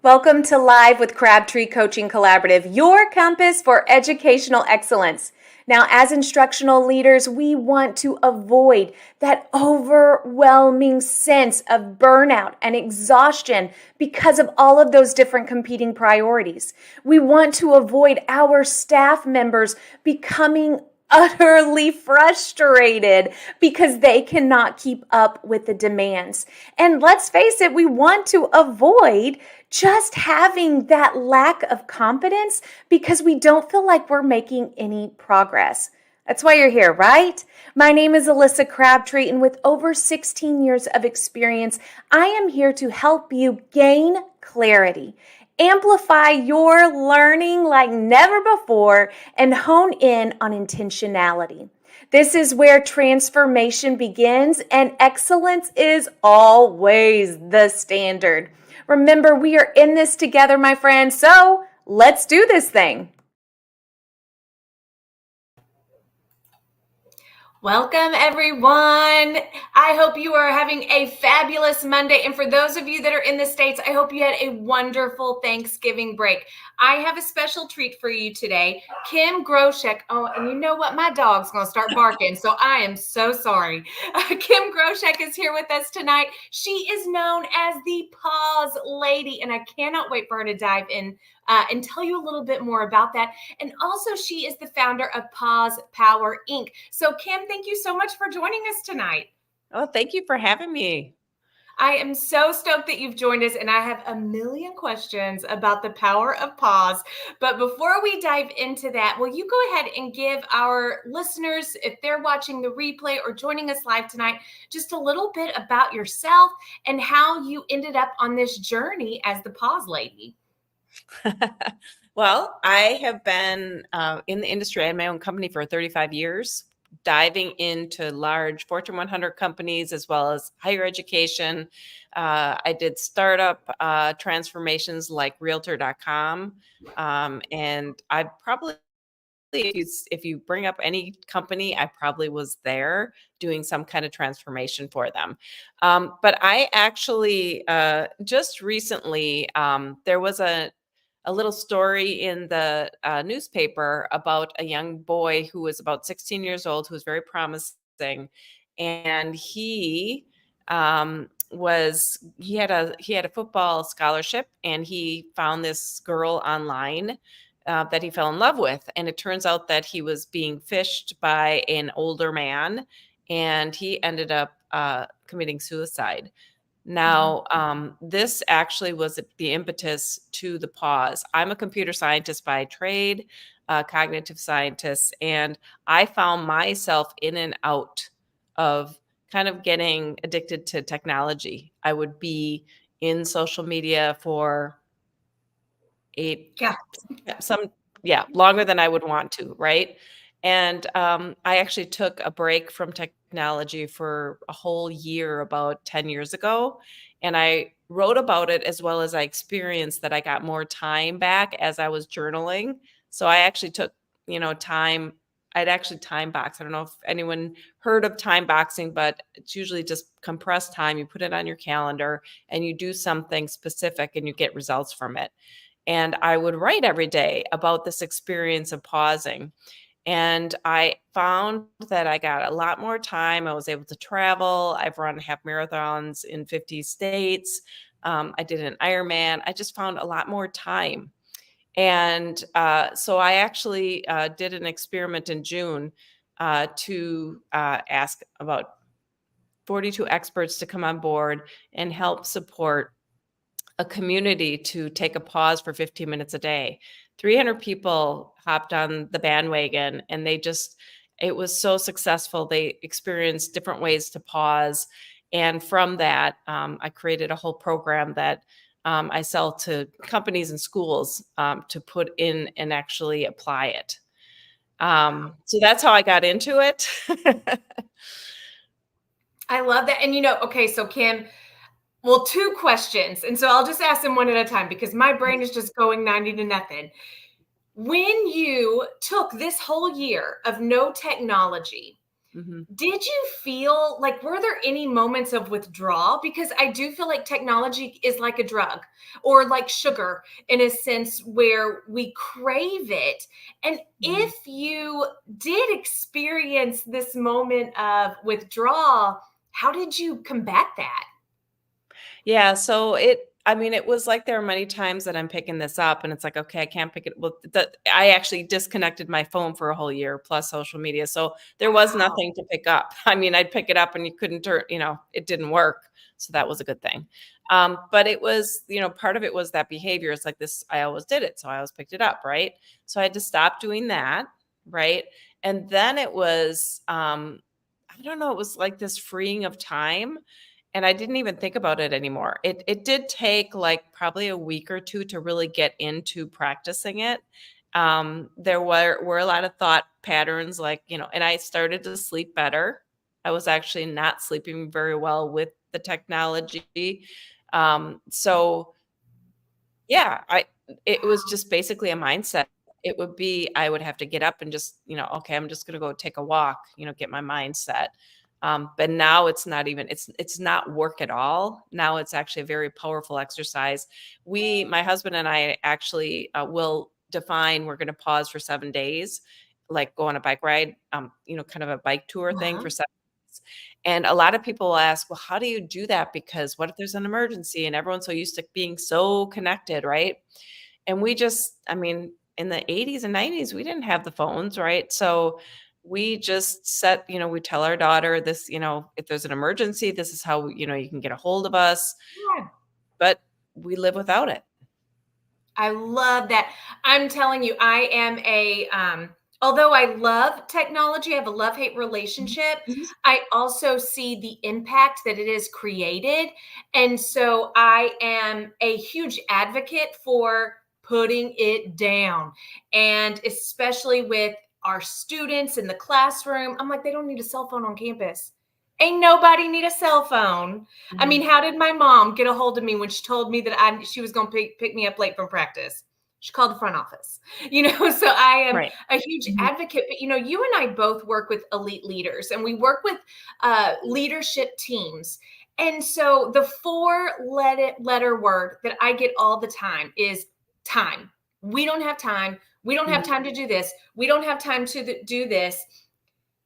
Welcome to Live with Crabtree Coaching Collaborative, your compass for educational excellence. Now, as instructional leaders, we want to avoid that overwhelming sense of burnout and exhaustion because of all of those different competing priorities. We want to avoid our staff members becoming utterly frustrated because they cannot keep up with the demands. And let's face it, we want to avoid just having that lack of confidence because we don't feel like we're making any progress. That's why you're here, right? My name is Alyssa Crabtree, and with over 16 years of experience, I am here to help you gain clarity, amplify your learning like never before, and hone in on intentionality. This is where transformation begins, and excellence is always the standard. Remember, we are in this together, my friends, so let's do this thing. Welcome, everyone. I hope you are having a fabulous Monday. And for those of you that are in the States, I hope you had a wonderful Thanksgiving break. I have a special treat for you today. Kim Groshek. Oh, and you know what? My dog's going to start barking, so I am so sorry. Kim Groshek is here with us tonight. She is known as the Pause Lady, and I cannot wait for her to dive in and tell you a little bit more about that. And also, she is the founder of Pause Power Inc. So, Kim, thank you so much for joining us tonight. Oh, thank you for having me. I am so stoked that you've joined us, and I have a million questions about the power of pause. But before we dive into that, will you go ahead and give our listeners, if they're watching the replay or joining us live tonight, just a little bit about yourself and how you ended up on this journey as the Pause Lady? Well, I have been in the industry. I had my own company for 35 years, diving into large Fortune 100 companies as well as higher education. I did startup transformations like Realtor.com. And I probably, if you bring up any company, I probably was there doing some kind of transformation for them. But I actually just recently, there was a little story in the newspaper about a young boy who was about 16 years old, who was very promising, and he had a football scholarship, and he found this girl online that he fell in love with, and it turns out that he was being fished by an older man, and he ended up committing suicide. Now, this actually was the impetus to the pause. I'm a computer scientist by trade, a cognitive scientist, and I found myself in and out of kind of getting addicted to technology. I would be in social media for longer than I would want to, right? And I actually took a break from technology for a whole year about 10 years ago. And I wrote about it as well as I experienced that I got more time back as I was journaling. So I actually took, time. I'd actually time box. I don't know if anyone heard of time boxing, but it's usually just compressed time. You put it on your calendar and you do something specific and you get results from it. And I would write every day about this experience of pausing. And I found that I got a lot more time. I was able to travel. I've run half marathons in 50 states. I did an Ironman. I just found a lot more time. And so I actually did an experiment in June to ask about 42 experts to come on board and help support a community to take a pause for 15 minutes a day. 300 people hopped on the bandwagon, and it was so successful. They experienced different ways to pause. And from that, I created a whole program that I sell to companies and schools to put in and actually apply it. So that's how I got into it. I love that. And okay, so Kim, well, two questions. And so I'll just ask them one at a time because my brain is just going 90 to nothing. When you took this whole year of no technology, Mhm. did you feel like, were there any moments of withdrawal? Because I do feel like technology is like a drug or like sugar in a sense where we crave it. And Mhm. if you did experience this moment of withdrawal, how did you combat that? Yeah, so I mean, it was like there are many times that I'm picking this up and it's like, okay, I can't pick it. Well, I actually disconnected my phone for a whole year plus social media. So there was Wow. nothing to pick up. I mean, I'd pick it up and you couldn't turn, it didn't work. So that was a good thing. But it was, part of it was that behavior. It's like this, I always did it. So I always picked it up. Right. So I had to stop doing that. Right. And then it was, I don't know, it was like this freeing of time and I didn't even think about it anymore. It did take, like, probably a week or 2 to really get into practicing it. There were a lot of thought patterns, like, and I started to sleep better. I was actually not sleeping very well with the technology. So yeah, it was just basically a mindset. It would be I would have to get up and just, okay, I'm just gonna go take a walk, get my mind set. But now it's not even it's not work at all. Now it's actually a very powerful exercise. My husband and I actually will define we're gonna pause for 7 days, like go on a bike ride, kind of a bike tour thing Uh-huh. for 7 days. And a lot of people will ask, well, how do you do that? Because what if there's an emergency and everyone's so used to being so connected, right? And I mean, in the 80s and 90s, we didn't have the phones, right? So we just we tell our daughter this, if there's an emergency, this is how, you can get a hold of us, Yeah. but we live without it. I love that. I'm telling you, I am although I love technology, I have a love-hate relationship, Mhm. I also see the impact that it has created. And so I am a huge advocate for putting it down. And especially with our students in the classroom, I'm like, they don't need a cell phone on campus. Ain't nobody need a cell phone. I mean, Mhm. how did my mom get a hold of me when she told me that she was going to pick me up late from practice? She called the front office. So I am Right. a huge Mhm. advocate. But you and I both work with elite leaders, and we work with leadership teams. And so the four letter word that I get all the time is time. We don't have time. We don't have Mhm. time to do this. We don't have time to do this.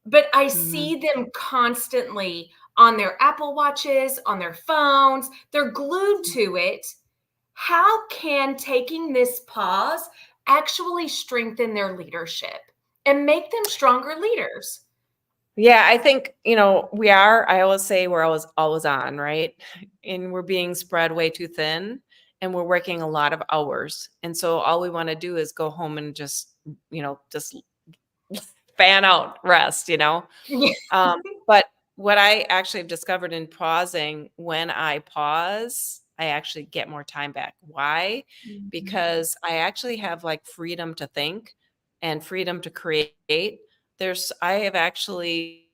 But I Mhm. see them constantly on their Apple Watches, on their phones. They're glued to it. How can taking this pause actually strengthen their leadership and make them stronger leaders? Yeah, I think, I always say we're always on, right? And we're being spread way too thin and we're working a lot of hours. And so all we want to do is go home and just fan out, rest. Yeah. But what I actually have discovered in pausing, when I pause, I actually get more time back. Why? Mhm. Because I actually have, like, freedom to think and freedom to create. I have actually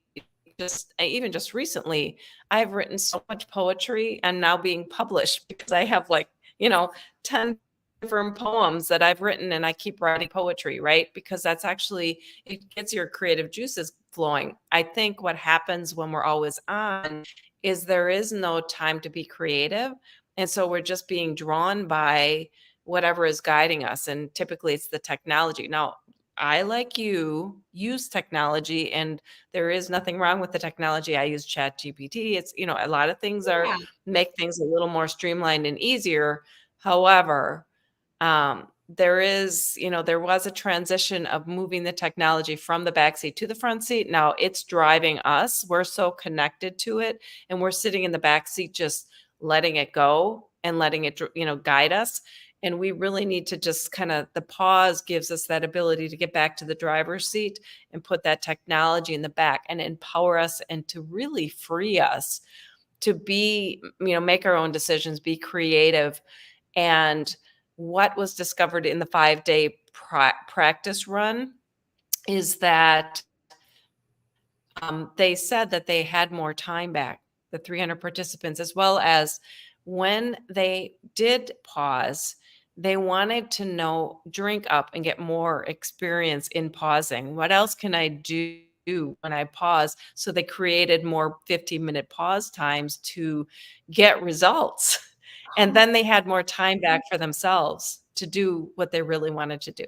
even just recently, I've written so much poetry and now being published because I have, like, you know, 10 different poems that I've written and I keep writing poetry, right? Because that's actually it gets your creative juices flowing. I think what happens when we're always on is there is no time to be creative. And so we're just being drawn by whatever is guiding us. And typically it's the technology. Now, I, like you, use technology and there is nothing wrong with the technology. I use Chat GPT. It's, a lot of things are Yeah. make things a little more streamlined and easier. However, there was a transition of moving the technology from the back seat to the front seat. Now it's driving us. We're so connected to it, and we're sitting in the back seat just letting it go and letting it, guide us. And we really need to just the pause gives us that ability to get back to the driver's seat and put that technology in the back and empower us and to really free us to be, make our own decisions, be creative. And what was discovered in the 5-day practice run is that they said that they had more time back, the 300 participants, as well as when they did pause, they wanted to know, drink up and get more experience in pausing. What else can I do when I pause? So they created more 15-minute pause times to get results. And then they had more time back for themselves to do what they really wanted to do.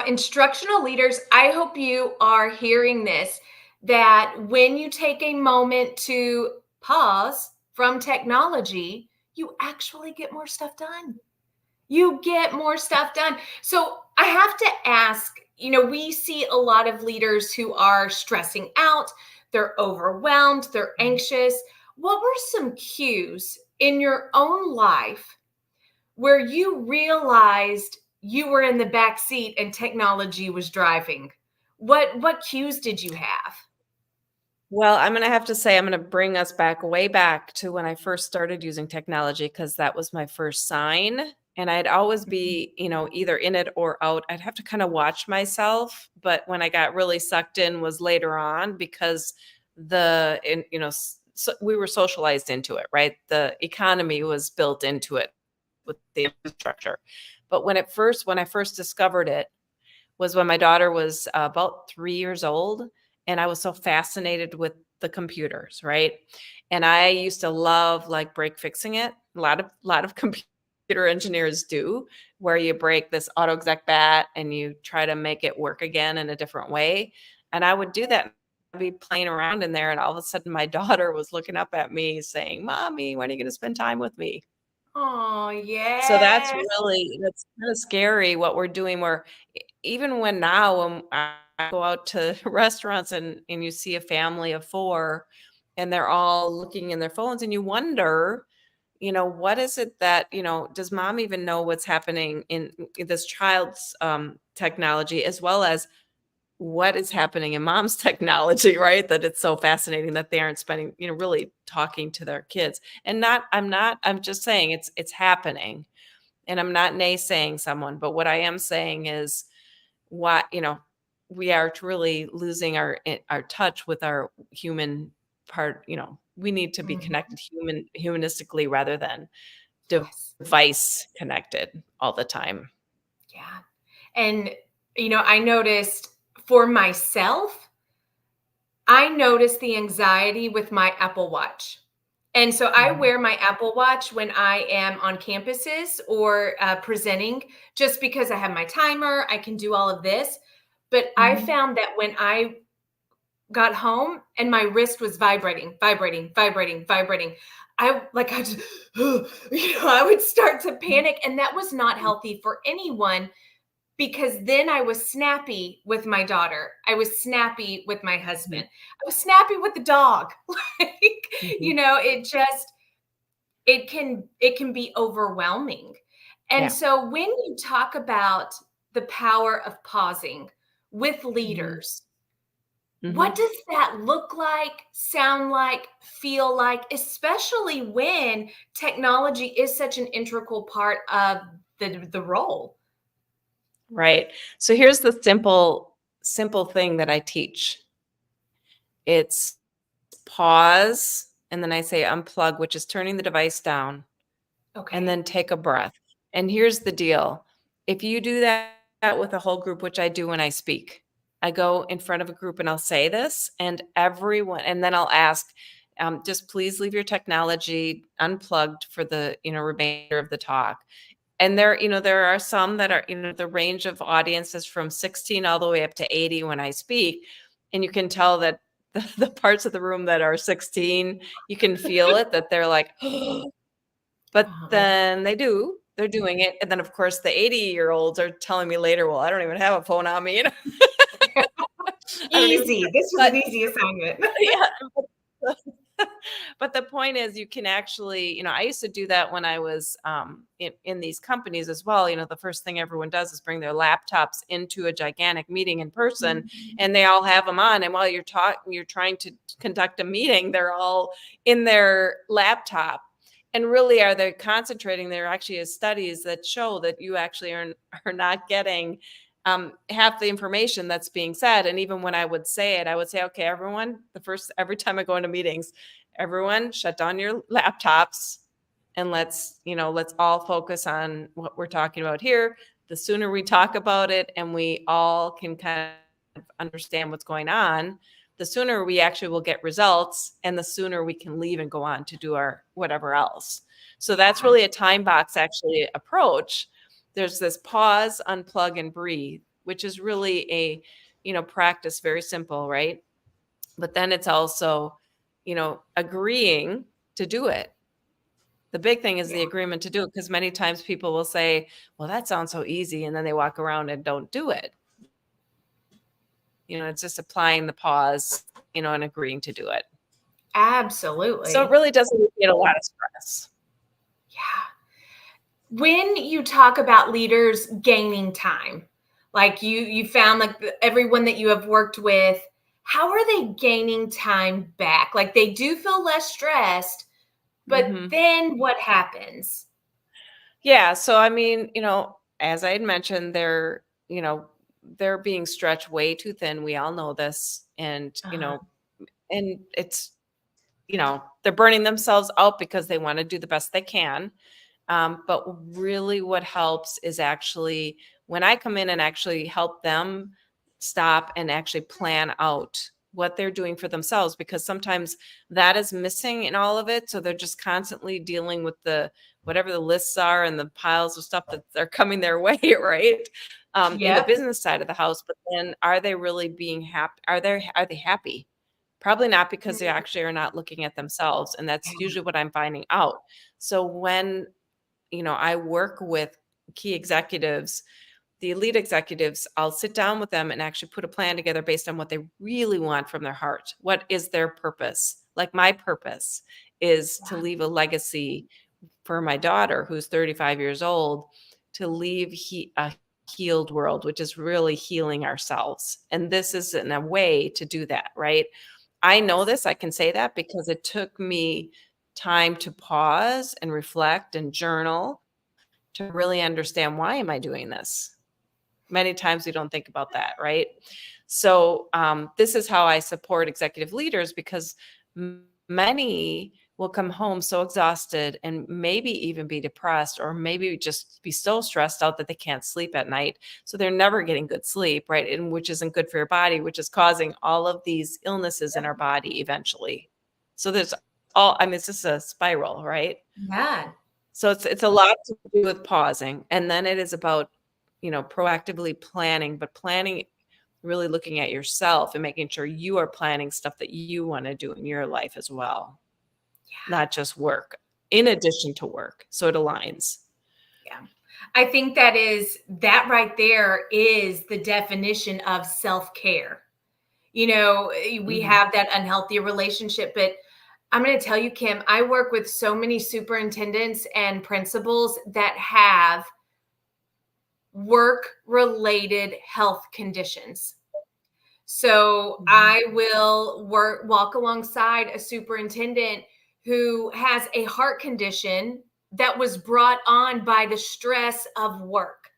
Instructional leaders, I hope you are hearing this, that when you take a moment to pause from technology, you actually get more stuff done. You get more stuff done. So I have to ask, we see a lot of leaders who are stressing out, they're overwhelmed, they're anxious. What were some cues in your own life where you realized you were in the back seat and technology was driving? What cues did you have? Well, I'm gonna have to say I'm gonna bring us back way back to when I first started using technology because that was my first sign, and I'd always be, either in it or out. I'd have to kinda watch myself, but when I got really sucked in was later on because we were socialized into it, right? The economy was built into it with the infrastructure. But when I first discovered it was when my daughter was about 3 years old, and I was so fascinated with the computers, right? And I used to love, like, break fixing it. A lot of computer engineers do, where you break this AutoExec bat and you try to make it work again in a different way, and I would do that. I'd be playing around in there, and all of a sudden, my daughter was looking up at me saying, "Mommy, when are you gonna spend time with me?" Oh, So yes. that's kinda scary what we're doing where even when now when I go out to restaurants and you see a family of 4 and they're all looking in their phones and you wonder, what is it that, does mom even know what's happening in this child's, technology as well as what is happening in mom's technology, right? That it's so fascinating that they aren't spending, really talking to their kids. And I'm just saying it's happening. And I'm not naysaying someone, but what I am saying is what, we are truly losing our touch with our human part, we need to be Mhm. connected humanistically rather than Yes. device connected all the time. Yeah. And, I noticed for myself, I noticed the anxiety with my Apple Watch. And so I Mhm. wear my Apple Watch when I am on campuses or presenting, just because I have my timer, I can do all of this. But I Mhm. found that when I got home and my wrist was vibrating, vibrating, vibrating, vibrating, I just, I would start to panic. And that was not healthy for anyone, because then I was snappy with my daughter. I was snappy with my Mhm. husband. I was snappy with the dog. Like, Mhm. it can be overwhelming. And Yeah. so when you talk about the power of pausing with Mhm. leaders, what Mhm. does that look like, sound like, feel like, especially when technology is such an integral part of the role? Right. So here's the simple thing that I teach. It's pause, and then I say unplug, which is turning the device down, and Okay. then take a breath. And here's the deal. If you do that with a whole group, which I do when I speak, I go in front of a group and I'll say this, and then I'll ask, just please leave your technology unplugged for the remainder of the talk. And there are some that are, the range of audience is from 16 all the way up to 80 when I speak. And you can tell that the parts of the room that are 16, you can feel it that they're like, but Uh-huh. then they're doing it. And then of course the 80-year-olds are telling me later, well, I don't even have a phone on me. I don't even, Easy. This was but an easy assignment. yeah. But the point is you can actually, I used to do that when I was in these companies as well. The first thing everyone does is bring their laptops into a gigantic meeting in person and they all have them on. And while you're trying to conduct a meeting, they're all in their laptop. And really, are they concentrating? There actually is studies that show that you actually are not getting half the information that's being said. And even when I would say it, I would say, okay, everyone, every time I go into meetings, everyone shut down your laptops and let's all focus on what we're talking about here. The sooner we talk about it and we all can kind of understand what's going on, the sooner we actually will get results, and the sooner we can leave and go on to do our whatever else. So that's Yeah. really a time box actually approach. There's this pause, unplug, and breathe, which is really a, practice, very simple, right? But then it's also, agreeing to do it. The big thing is Yeah. the agreement to do it, because many times people will say, well, that sounds so easy. And then they walk around and don't do it. It's just applying the pause, and agreeing to do it. So it Absolutely. really doesn't get a lot of stress. Yeah. When you talk about leaders gaining time, like you found like everyone that you have worked with, how are they gaining time back? Like they do feel less stressed, but Hmm. then what happens? Yeah. So, I mean, as I had mentioned, they're being stretched way too thin. We all know this. Uh-huh. And it's, they're burning themselves out because they want to do the best they can. But really, what helps is actually when I come in and actually help them stop and actually plan out what they're doing for themselves, because sometimes that is missing in all of it. So they're just constantly dealing with the whatever the lists are and the piles of stuff that are coming their way, right? In the Yep. business side of the house. But then, are they really being happy? Are they happy? Probably not, because they actually are not looking at themselves, and that's usually what I'm finding out. So when I work with key executives, the elite executives, I'll sit down with them and actually put a plan together based on what they really want from their heart. What is their purpose? Like my purpose is to leave a legacy for my daughter, who's 35 years old, to leave a healed world, which is really healing ourselves. And this is in a way to do that, right? I know this, I can say that because it took me time to pause and reflect and journal to really understand, why am I doing this? Many times we don't think about that, right? So this is how I support executive leaders, because many will come home so exhausted and maybe even be depressed, or maybe just be so stressed out that they can't sleep at night. So they're never getting good sleep, right? And which isn't good for your body, which is causing all of these illnesses in our body eventually. So it's just a spiral, right? Yeah. So it's a lot to do with pausing, and then it is about, proactively planning, but planning, really looking at yourself and making sure you are planning stuff that you wanna do in your life as well, not just work, in addition to work, so it aligns. Yeah. I think that right there is the definition of self-care. We Mhm, have that unhealthy relationship, but I'm going to tell you, Kim, I work with so many superintendents and principals that have work related health conditions. So mhm, I will walk alongside a superintendent who has a heart condition that was brought on by the stress of work.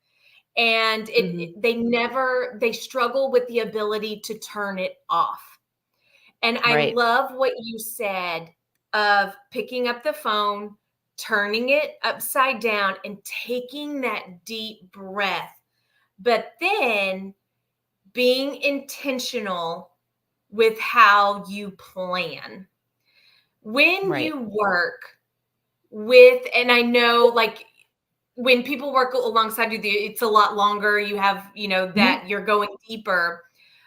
And mhm, they struggle with the ability to turn it off. And I right, love what you said of picking up the phone, turning it upside down, and taking that deep breath. But then being intentional with how you plan. When right, you work and I know like when people work alongside you, it's a lot longer. You have, mhm, that you're going deeper.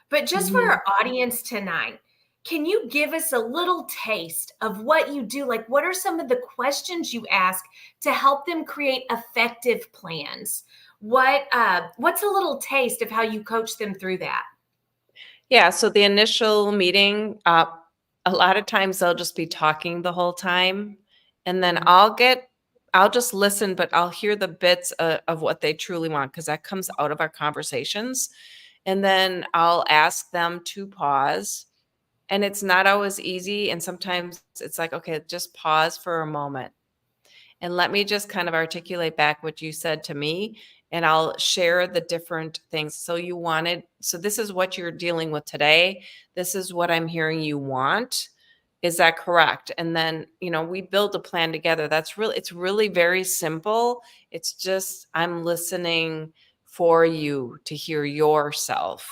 But just for mhm. our audience tonight, can you give us a little taste of what you do? Like, what are some of the questions you ask to help them create effective plans? What's a little taste of how you coach them through that? Yeah, so the initial meeting, a lot of times they'll just be talking the whole time, and then Mhm. I'll just listen, but I'll hear the bits of what they truly want, because that comes out of our conversations, and then I'll ask them to pause, and it's not always easy, and sometimes it's like, "Okay, just pause for a moment, and let me just kind of articulate back what you said to me, and I'll share the different things. So this is what you're dealing with today. This is what I'm hearing you want. Is that correct? And then, we build a plan together. It's really very simple. It's just, I'm listening for you to hear yourself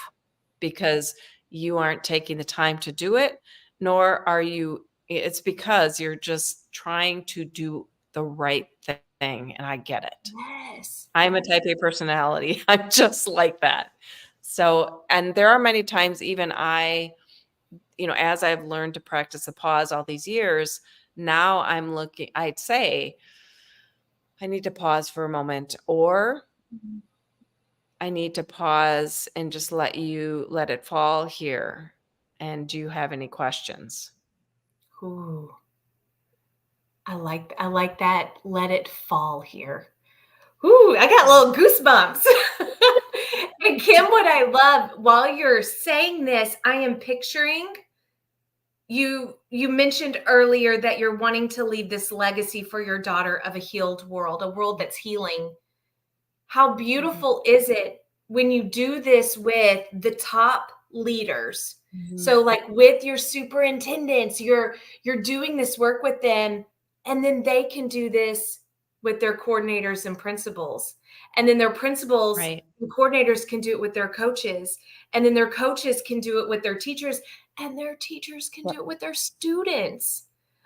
because you aren't taking the time to do it, nor are you, it's because you're just trying to do the right thing. And I get it. Yes. I'm a type A personality. I'm just like that. So, and there are many times even as I've learned to practice the pause all these years, now I'd say, I need to pause for a moment, or I need to pause and just let it fall here. And do you have any questions? Ooh, I like that. Let it fall here. Ooh, I got little goosebumps. And Kim, what I love while you're saying this, I am picturing you mentioned earlier that you're wanting to leave this legacy for your daughter of a healed world, a world that's healing. How beautiful is it when you do this with the top leaders? So like with your superintendents, you're doing this work with them, and then they can do this with their coordinators and principals. And then their principals Right. and coordinators can do it with their coaches, and then their coaches can do it with their teachers, and their teachers can do it with their students.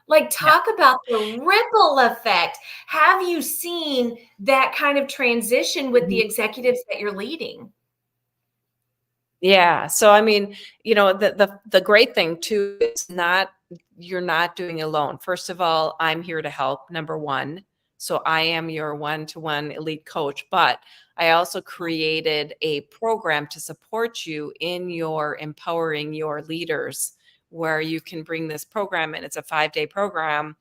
Like, Yeah. talk about the ripple effect. Have you seen that kind of transition with the executives that you're leading? Yeah. So I mean, the great thing too is you're not doing it alone. First of all, I'm here to help, number one. So I am your one-to-one elite coach, but I also created a program to support you in your empowering your leaders, where you can bring this program, and it's a 5-day program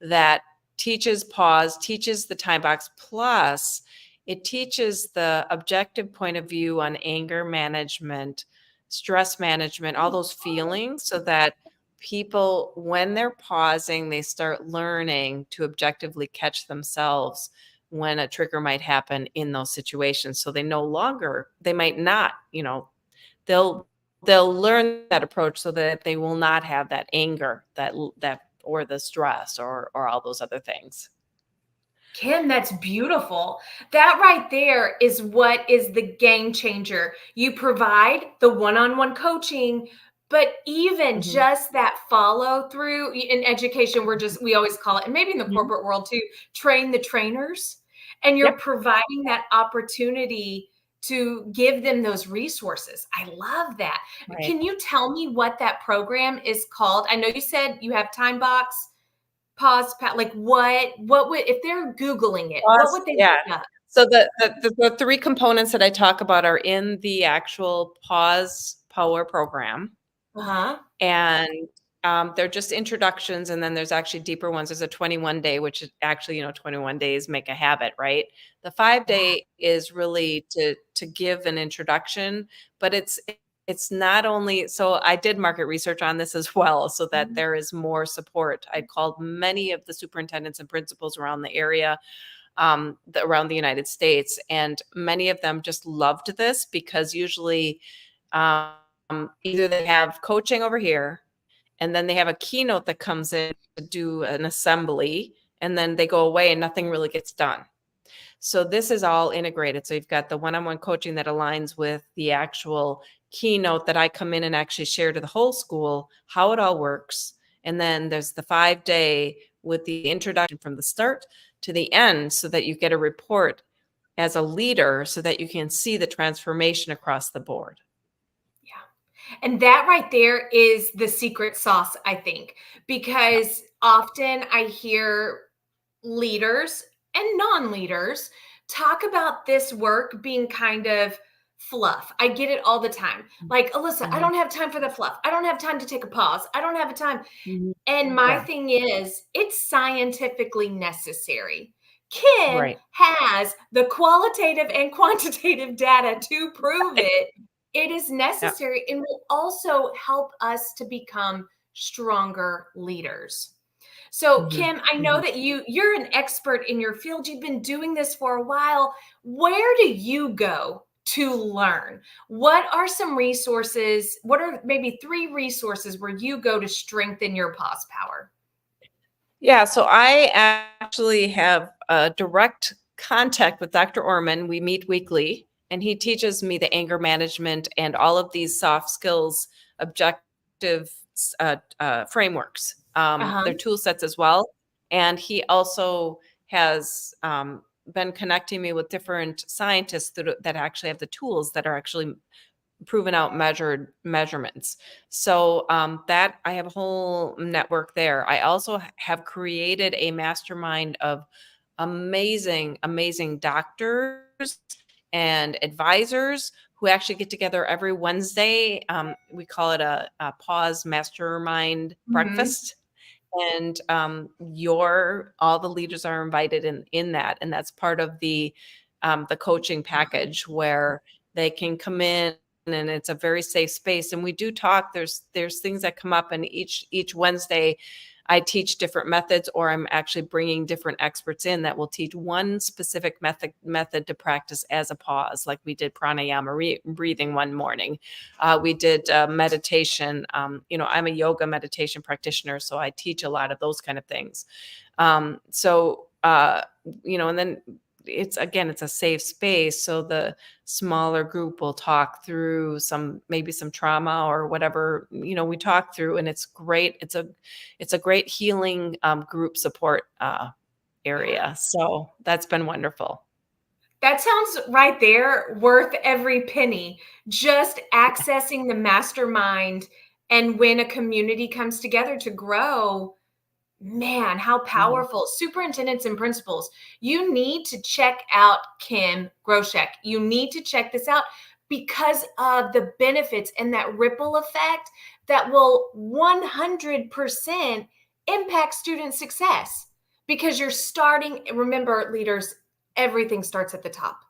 that teaches pause, teaches the time box, plus it teaches the objective point of view on anger management, stress management, all those feelings, so that people, when they're pausing, they start learning to objectively catch themselves when a trigger might happen in those situations. So they might not, they'll learn that approach so that they will not have that anger, that or the stress or all those other things. Kim, that's beautiful. That right there is what is the game changer. You provide the one-on-one coaching, but even Mhm. just that follow through in education, we always call it, and maybe in the Mhm. corporate world too, train the trainers. And you're Yep. providing that opportunity to give them those resources. I love that. Right. Can you tell me what that program is called? I know you said you have Time Box, like what would, if they're Googling it, what Pause, would they yeah. look up? So the 3 components that I talk about are in the actual Pause Power program, Uh-huh. and, they're just introductions, and then there's actually deeper ones. There's a 21-day, which is actually, 21 days make a habit, right? The Yeah. 5-day is really to give an introduction, but it's not only, so I did market research on this as well, so that there is more support. I called many of the superintendents and principals around the area, around the United States. And many of them just loved this because usually um, either they have coaching over here, and then they have a keynote that comes in to do an assembly, and then they go away and nothing really gets done. So this is all integrated. So you've got the one-on-one coaching that aligns with the actual keynote that I come in and actually share to the whole school how it all works. And then there's the 5-day with the introduction from the start to the end, so that you get a report as a leader so that you can see the transformation across the board. Yeah. And that right there is the secret sauce, I think, Yeah. because often I hear leaders and non-leaders talk about this work being kind of fluff. I get it all the time. Like, Alyssa, I Mhm. don't have time for the fluff. I don't have time to take a pause. I don't have a time. Mhm. And my Yeah. thing is, it's scientifically necessary. Kim Right. has the qualitative and quantitative data to prove it. It is Yeah. necessary and will also help us to become stronger leaders. So, Mhm. Kim, I know that you're an expert in your field. You've been doing this for a while. Where do you go to learn. What are some resources? What are maybe 3 resources where you go to strengthen your pause power? Yeah, so I actually have a direct contact with Dr. Orman. We meet weekly, and he teaches me the anger management and all of these soft skills, objective frameworks. Uh-huh. They're tool sets as well. And he also has been connecting me with different scientists that actually have the tools that are actually proven out measurements. So that I have a whole network there. I also have created a mastermind of amazing doctors and advisors who actually get together every Wednesday. We call it a pause mastermind Mhm. breakfast. And your all the leaders are invited in that, and that's part of the coaching package where they can come in, and it's a very safe space. And we do talk. There's things that come up, and each Wednesday I teach different methods, or I'm actually bringing different experts in that will teach one specific method to practice as a pause. Like we did pranayama breathing one morning. We did meditation. I'm a yoga meditation practitioner, so I teach a lot of those kind of things. And then it's a safe space, so the smaller group will talk through maybe some trauma or whatever we talk through, and it's great. It's a great healing group support area, so that's been wonderful. That sounds right there worth every penny. Just accessing the mastermind, and when a community comes together to grow, man, how Mhm. powerful. Superintendents and principals, you need to check out Kim Groshek. You need to check this out because of the benefits and that ripple effect that will 100% impact student success. Because you're starting, remember, leaders, everything starts at the top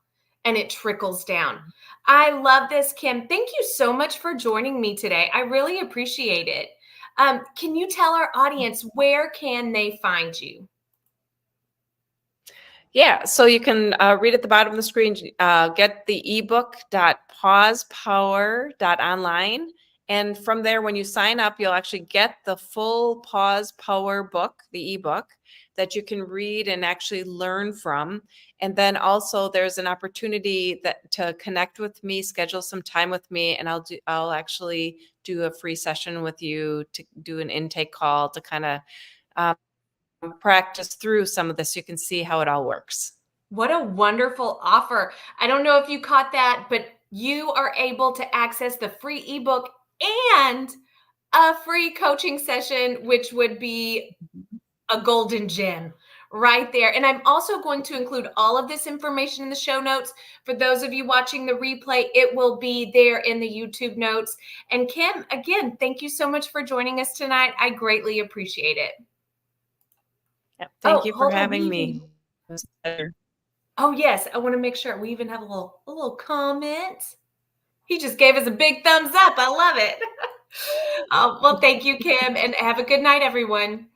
and it trickles down. I love this, Kim. Thank you so much for joining me today. I really appreciate it. Can you tell our audience where can they find you? Yeah, so you can read at the bottom of the screen, get the ebook .pausepower.online. And from there, when you sign up, you'll actually get the full Pause Power book, the ebook, that you can read and actually learn from. And then also there's an opportunity to connect with me, schedule some time with me, and I'll actually do a free session with you to do an intake call to kind of practice through some of this. You can see how it all works. What a wonderful offer. I don't know if you caught that, but you are able to access the free ebook and a free coaching session, which would be a golden gem right there. And I'm also going to include all of this information in the show notes. For those of you watching the replay, it will be there in the YouTube notes. And Kim, again, thank you so much for joining us tonight. I greatly appreciate it. Yep, thank Oh, you for hold on. having me. It was a pleasure. Oh, yes. I want to make sure we even have a little comment. He just gave us a big thumbs up. I love it. Well, thank you, Kim, and have a good night, everyone.